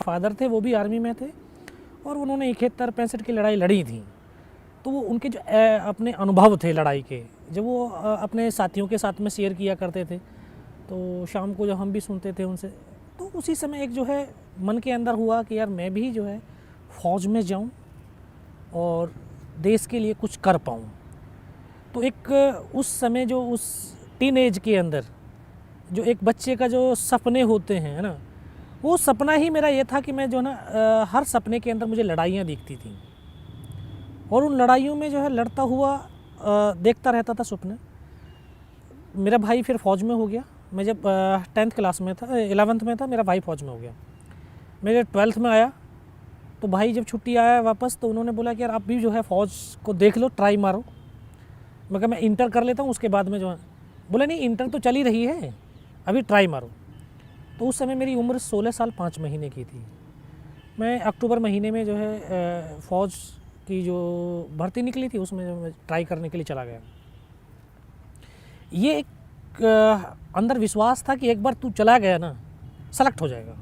Father थे वो भी आर्मी में थे और उन्होंने 71-65 की लड़ाई लड़ी थी। तो वो उनके जो अपने अनुभव थे लड़ाई के, जब वो अपने साथियों के साथ में शेयर किया करते थे, तो शाम को जब हम भी सुनते थे उनसे, तो उसी समय एक जो है मन के अंदर हुआ कि यार मैं भी जो है फ़ौज में जाऊं और देश के लिए कुछ कर पाऊं। तो एक उस समय जो उस टीन एज के अंदर जो एक बच्चे का जो सपने होते हैं, है ना, वो सपना ही मेरा ये था कि मैं जो है ना हर सपने के अंदर मुझे लड़ाइयाँ दिखती थी और उन लड़ाइयों में जो है लड़ता हुआ देखता रहता था सपने। मेरा भाई फिर फ़ौज में हो गया। मैं जब 10th क्लास में था, 11th में था, मेरा भाई फ़ौज में हो गया। मैं जब 12th में आया तो भाई जब छुट्टी आया वापस, तो उन्होंने बोला कि यार आप भी जो है फ़ौज को देख लो, ट्राई मारो। मैं कहा मैं इंटर कर लेता हूँ, उसके बाद में जो है, बोला नहीं इंटर तो चल ही रही है, अभी ट्राई मारो। तो उस समय मेरी उम्र 16 साल 5 महीने की थी। मैं अक्टूबर महीने में जो है फ़ौज की जो भर्ती निकली थी उसमें मैं ट्राई करने के लिए चला गया। ये एक अंदर विश्वास था कि एक बार तू चला गया ना, सेलेक्ट हो जाएगा।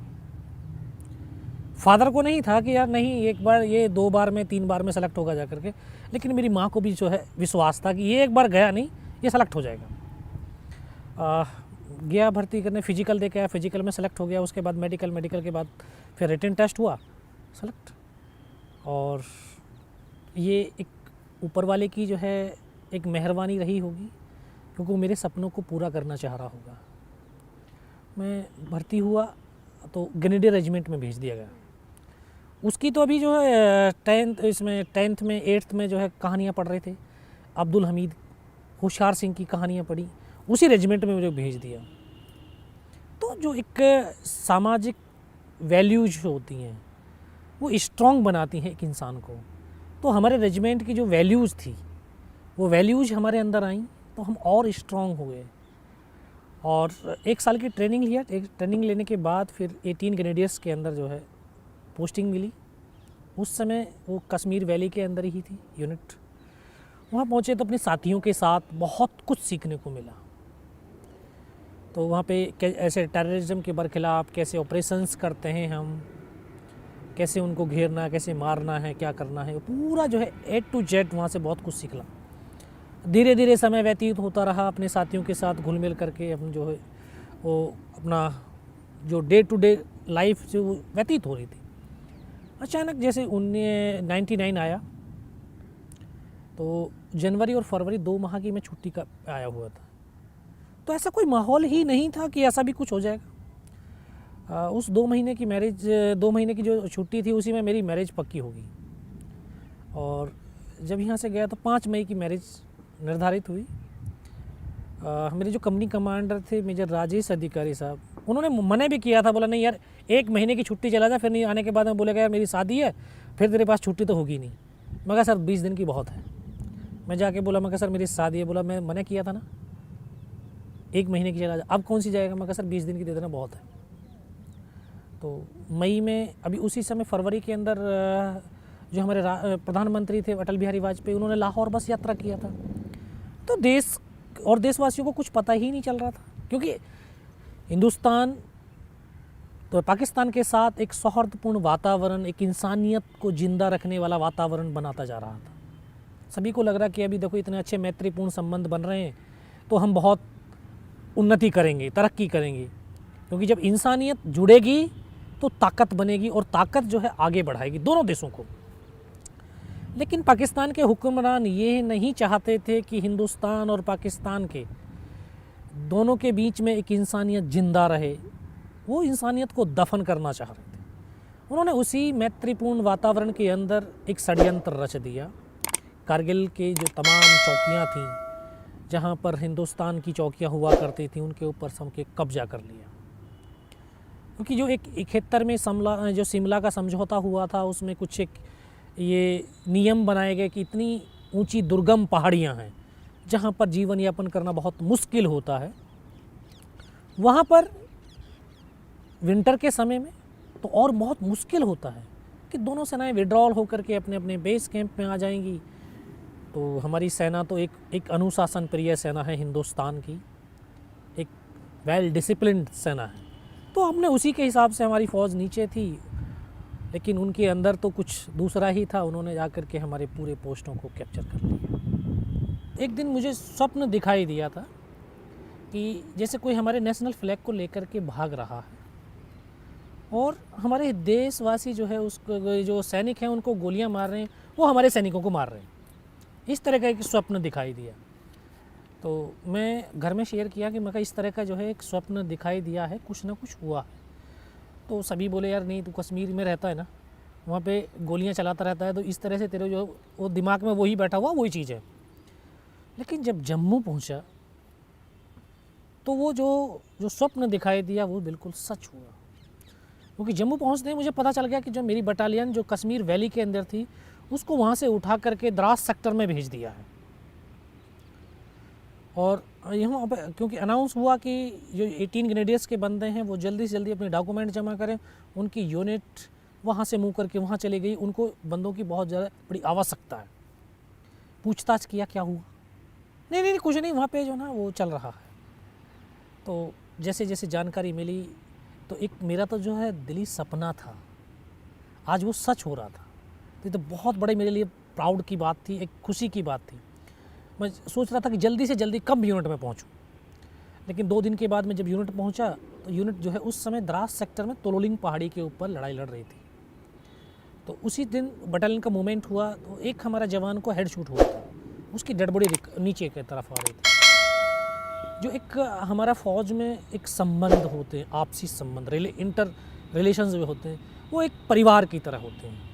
फादर को नहीं था कि यार नहीं एक बार, ये 2 बार में 3 बार में सेलेक्ट होगा जा करके, लेकिन मेरी माँ को भी जो है विश्वास था कि ये एक बार गया नहीं, ये सेलेक्ट हो जाएगा। गया भर्ती करने, फिजिकल दे के आया, फिजिकल में सेलेक्ट हो गया। उसके बाद मेडिकल, मेडिकल के बाद फिर रिटन टेस्ट हुआ, सेलेक्ट। और ये एक ऊपर वाले की जो है एक मेहरबानी रही होगी, क्योंकि वो मेरे सपनों को पूरा करना चाह रहा होगा। मैं भर्ती हुआ तो ग्रेनेडियर रेजिमेंट में भेज दिया गया। उसकी तो अभी जो है 10th में 8th में जो है कहानियाँ पढ़ रहे थे, अब्दुल हमीद, होशियार सिंह की कहानियाँ पढ़ी, उसी रेजिमेंट में मुझे भेज दिया। तो जो एक सामाजिक वैल्यूज होती हैं वो स्ट्रॉन्ग बनाती हैं एक इंसान को। तो हमारे रेजिमेंट की जो वैल्यूज़ थी, वो वैल्यूज़ हमारे अंदर आई, तो हम और स्ट्रॉन्ग हुए। और 1 साल की ट्रेनिंग लिया। एक ट्रेनिंग लेने के बाद फिर 18 ग्रेनेडियर्स के अंदर जो है पोस्टिंग मिली। उस समय वो कश्मीर वैली के अंदर ही थी यूनिट। वहाँ पहुँचे तो अपने साथियों के साथ बहुत कुछ सीखने को मिला। तो वहाँ पे ऐसे टेररिज्म के बरखिलाफ़ कैसे ऑपरेशंस करते हैं हम, कैसे उनको घेरना, कैसे मारना है, क्या करना है, पूरा जो है A to Z वहाँ से बहुत कुछ सीखला। धीरे धीरे समय व्यतीत होता रहा, अपने साथियों के साथ घुल मिल करके हम जो है वो अपना जो डे टू डे लाइफ जो व्यतीत हो रही थी। अचानक जैसे 99 आया, तो जनवरी और फरवरी 2 माह की मैं छुट्टी का आया हुआ था। तो ऐसा कोई माहौल ही नहीं था कि ऐसा भी कुछ हो जाएगा। उस 2 महीने की मैरिज, 2 महीने की जो छुट्टी थी उसी में मेरी मैरिज पक्की होगी। और जब यहाँ से गया तो 5 मई की मैरिज निर्धारित हुई। मेरे जो कंपनी कमांडर थे मेजर राजेश अधिकारी साहब, उन्होंने मना भी किया था, बोला नहीं यार 1 महीने की छुट्टी चला जा, फिर नहीं आने के बाद में बोलेगा यार मेरी शादी है, फिर तेरे पास छुट्टी तो होगी नहीं। मैं कहा सर 20 दिन की बहुत है। मैं जाके बोला, मैं कहा सर मेरी शादी है। बोला मैं मना किया था ना, 1 महीने की चला जा, अब कौन सी जाएगा। मैं कहा सर 20 दिन की दे देना, बहुत है। तो मई में, अभी उसी समय फरवरी के अंदर जो हमारे प्रधानमंत्री थे अटल बिहारी वाजपेयी, उन्होंने लाहौर बस यात्रा किया था। तो देश और देशवासियों को कुछ पता ही नहीं चल रहा था, क्योंकि हिंदुस्तान तो पाकिस्तान के साथ एक सौहार्दपूर्ण वातावरण, एक इंसानियत को जिंदा रखने वाला वातावरण बनाता जा रहा था। सभी को लग रहा कि अभी देखो इतने अच्छे मैत्रीपूर्ण संबंध बन रहे हैं तो हम बहुत उन्नति करेंगे, तरक्की करेंगे, क्योंकि जब इंसानियत जुड़ेगी तो ताकत बनेगी और ताकत जो है आगे बढ़ाएगी दोनों देशों को। लेकिन पाकिस्तान के हुक्मरान ये नहीं चाहते थे कि हिंदुस्तान और पाकिस्तान के दोनों के बीच में एक इंसानियत जिंदा रहे। वो इंसानियत को दफन करना चाह रहे थे। उन्होंने उसी मैत्रीपूर्ण वातावरण के अंदर एक षड्यंत्र रच दिया। कारगिल के जो तमाम चौकियां थीं, जहां पर हिंदुस्तान की चौकियां हुआ करती थी, उनके ऊपर सबके कब्जा कर लिया। क्योंकि जो एक 71 में शिमला का समझौता हुआ था, उसमें कुछ एक ये नियम बनाए गए कि इतनी ऊंची दुर्गम पहाड़ियां हैं जहां पर जीवन यापन करना बहुत मुश्किल होता है, वहां पर विंटर के समय में तो और बहुत मुश्किल होता है कि दोनों सेनाएं विड्रॉल होकर के अपने अपने बेस कैंप में आ जाएंगी। तो हमारी सेना तो एक अनुशासन प्रिय सेना है हिंदुस्तान की, एक वेल डिसिप्लिन्ड सेना है। तो हमने उसी के हिसाब से, हमारी फ़ौज नीचे थी लेकिन उनके अंदर तो कुछ दूसरा ही था। उन्होंने जाकर के हमारे पूरे पोस्टों को कैप्चर कर लिया। एक दिन मुझे स्वप्न दिखाई दिया था कि जैसे कोई हमारे नेशनल फ्लैग को लेकर के भाग रहा है और हमारे देशवासी जो है उसको, जो सैनिक हैं उनको गोलियां मार रहे हैं, वो हमारे सैनिकों को मार रहे हैं। इस तरह का एक स्वप्न दिखाई दिया। तो मैं घर में शेयर किया कि मैं इस तरह का जो है एक स्वप्न दिखाई दिया है, कुछ ना कुछ हुआ है। तो सभी बोले यार नहीं, तू कश्मीर में रहता है ना, वहाँ पे गोलियां चलाता रहता है, तो इस तरह से तेरे जो वो दिमाग में वही बैठा हुआ वही चीज़ है। लेकिन जब जम्मू पहुँचा तो वो जो स्वप्न दिखाई दिया वो बिल्कुल सच हुआ। क्योंकि जम्मू पहुँचते ही मुझे पता चल गया कि जो मेरी बटालियन जो कश्मीर वैली के अंदर थी उसको वहाँ से उठा करके द्रास सेक्टर में भेज दिया है। और यहाँ पे क्योंकि अनाउंस हुआ कि जो 18 ग्रेनेडियर्स के बंदे हैं वो जल्दी से जल्दी अपने डॉक्यूमेंट जमा करें, उनकी यूनिट वहाँ से मूव करके वहाँ चली गई, उनको बंदों की बहुत ज़्यादा बड़ी आवश्यकता है। पूछताछ किया क्या हुआ, नहीं कुछ नहीं, वहाँ पे जो ना वो चल रहा है। तो जैसे जैसे जानकारी मिली तो एक मेरा तो जो है दिली सपना था, आज वो सच हो रहा था। तो ये तो बहुत बड़े मेरे लिए प्राउड की बात थी, एक खुशी की बात थी। मैं सोच रहा था कि जल्दी से जल्दी कब यूनिट में पहुंचूं। लेकिन 2 दिन के बाद मैं जब यूनिट पहुंचा तो यूनिट जो है उस समय द्रास सेक्टर में तोलोलिंग पहाड़ी के ऊपर लड़ाई लड़ रही थी। तो उसी दिन बटालियन का मूवमेंट हुआ तो एक हमारा जवान को हेड शूट हुआ था, उसकी डेड बॉडी नीचे की तरफ आ रही थी। जो एक हमारा फ़ौज में एक संबंध होते हैं, आपसी संबंध, इंटर रिलेशंस जो होते हैं वो एक परिवार की तरह होते हैं।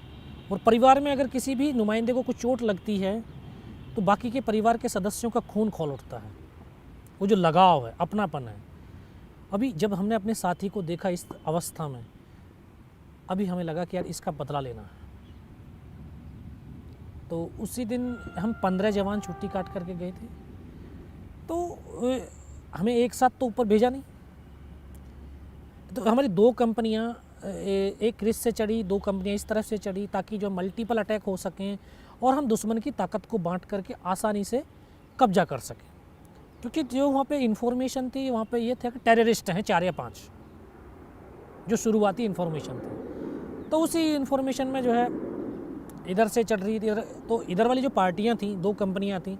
और परिवार में अगर किसी भी नुमाइंदे को कुछ चोट लगती है तो बाकी के परिवार के सदस्यों का खून खौल उठता है, वो जो लगाव है, अपनापन है। अभी जब हमने अपने साथी को देखा इस अवस्था में, अभी हमें लगा कि यार इसका बदला लेना है। तो उसी दिन हम 15 जवान छुट्टी काट करके गए थे। तो हमें एक साथ तो ऊपर भेजा नहीं, तो हमारी 2 कंपनियां, एक रिस से चढ़ी, 2 कंपनियां इस तरफ से चढ़ी ताकि जो मल्टीपल अटैक हो सकें और हम दुश्मन की ताकत को बांट करके आसानी से कब्जा कर सकें। क्योंकि जो वहाँ पे इन्फॉर्मेशन थी वहाँ पे ये था कि टेररिस्ट हैं 4 या 5, जो शुरुआती इन्फॉर्मेशन थी। तो उसी इन्फॉर्मेशन में जो है इधर से चढ़ रही थी, तो इधर वाली जो पार्टियाँ थीं, 2 कंपनियाँ थीं,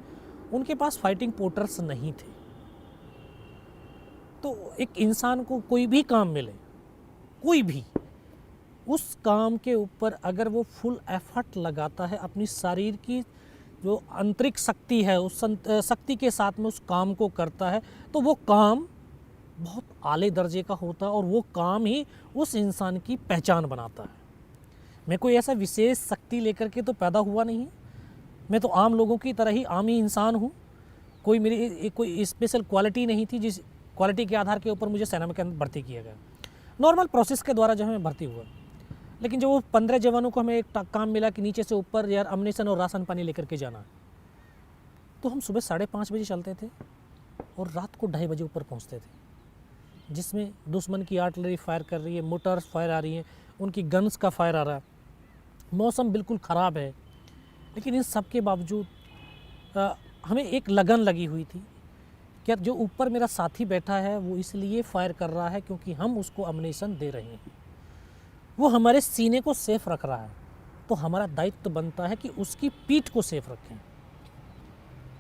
उनके पास फाइटिंग पोर्टर्स नहीं थे। तो एक इंसान को कोई भी काम मिले, कोई भी, उस काम के ऊपर अगर वो फुल एफर्ट लगाता है, अपनी शरीर की जो आंतरिक शक्ति है उस शक्ति के साथ में उस काम को करता है, तो वो काम बहुत आले दर्जे का होता है और वो काम ही उस इंसान की पहचान बनाता है। मैं कोई ऐसा विशेष शक्ति लेकर के तो पैदा हुआ नहीं है, मैं तो आम लोगों की तरह ही आम ही इंसान हूँ। कोई मेरी कोई स्पेशल क्वालिटी नहीं थी जिस क्वालिटी के आधार के ऊपर मुझे सेना के अंदर भर्ती किया गया। नॉर्मल प्रोसेस के द्वारा जो है मैं भर्ती हुआ। लेकिन जब वो 15 जवानों को हमें एक काम मिला कि नीचे से ऊपर यार अम्युनिशन और राशन पानी लेकर के जाना, तो हम सुबह 5:30 बजे चलते थे और रात को 2:30 बजे ऊपर पहुंचते थे, जिसमें दुश्मन की आर्टिलरी फायर कर रही है, मोटर्स फायर आ रही हैं, उनकी गन्स का फायर आ रहा है, मौसम बिल्कुल ख़राब है। लेकिन इन सब के बावजूद हमें एक लगन लगी हुई थी कि जो ऊपर मेरा साथी बैठा है वो इसलिए फायर कर रहा है क्योंकि हम उसको अम्युनिशन दे रहे हैं, वो हमारे सीने को सेफ रख रहा है, तो हमारा दायित्व बनता है कि उसकी पीठ को सेफ रखें।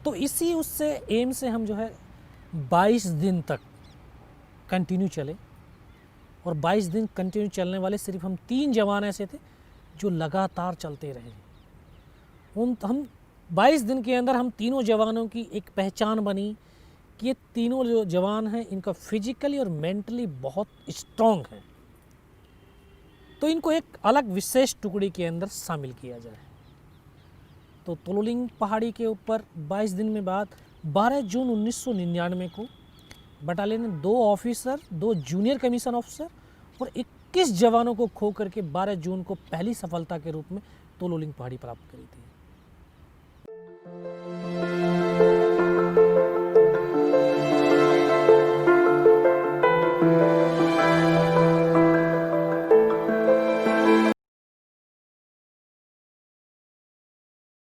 तो इसी उससे एम से हम जो है 22 दिन तक कंटिन्यू चले। और 22 दिन कंटिन्यू चलने वाले सिर्फ हम 3 जवान ऐसे थे जो लगातार चलते रहे। हम 22 दिन के अंदर हम तीनों जवानों की एक पहचान बनी कि ये तीनों जो जवान हैं इनका फिजिकली और मेंटली बहुत स्ट्रॉन्ग है, तो इनको एक अलग विशेष टुकड़ी के अंदर शामिल किया जाए। तो तोलोलिंग पहाड़ी के ऊपर 22 दिन में बाद 12 जून 1999 को बटालियन ने 2 ऑफिसर, 2 जूनियर कमीशन ऑफिसर और 21 जवानों को खो करके 12 जून को पहली सफलता के रूप में तोलोलिंग पहाड़ी प्राप्त करी थी।